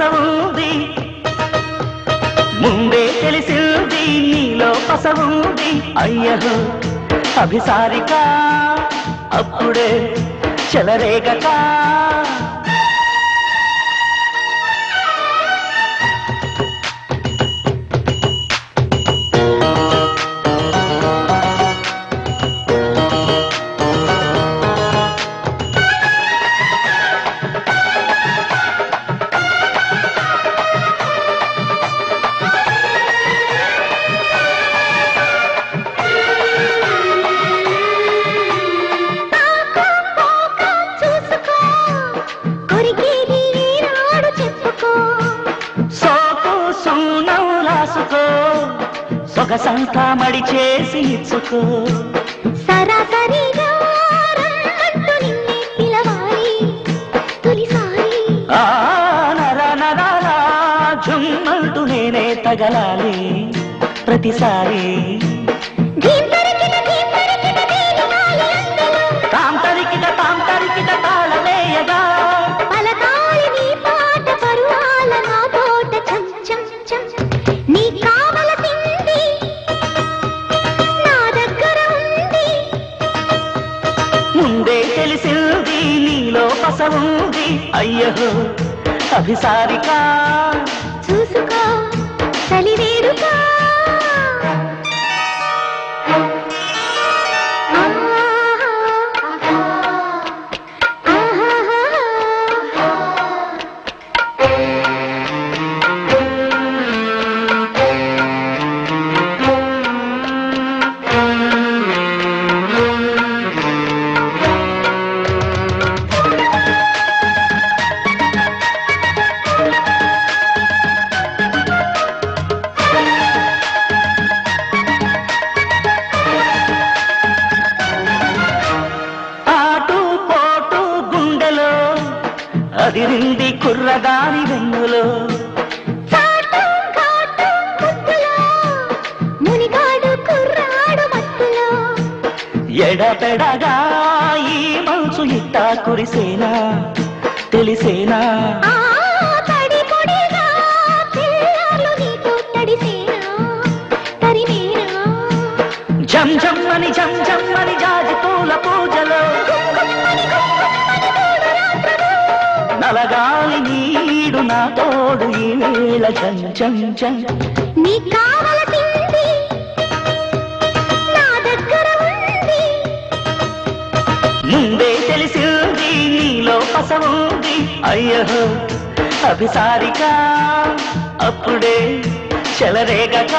పసవుంది ముందే తెలిసింది నీలో పసవుంది అయ్యహో అభిసారిక అప్పుడే చెలరేగక సొగసంతా మడి చేసి ఇచ్చుకో సరాసరిగా రమ్మంటూ నిన్నే పిలవాలి తొలిసారి నర నరాలా జుమ్మంటూ నేనే తగలాలి ప్రతిసారి తాం తరికిట తాళవేయగా పలకాలి నీ పాట పరువాల నా తోట చం చం చం నీ కావల తిండి నా దగ్గర ఉంది ముందే తెలిసింది నీలో పసవుంది అయ్యహో అభిసారిక చూసుకో చలివేడుక అదిరింది కుర్రదాని వెన్నులో మునిగాడు కుర్రాడు మత్తులో ఎడపెడగా ఈ మనసు ఇట్టా కురిసేనా తెలిసేనా తడి పొడిగా పిల్లలు నీతో తడిసేనా తరిమేనా జం జమ్మని జాజి పూల పూజలో నలగాలి నీడు నా తోడు ఈ వేళ చం చం చం నీ కావల తిండి నా దగ్గర ఉంది ముందే తెలిసింది నీలో పసవుంది అయ్యహో అభిసారిక అప్పుడే చెలరేగక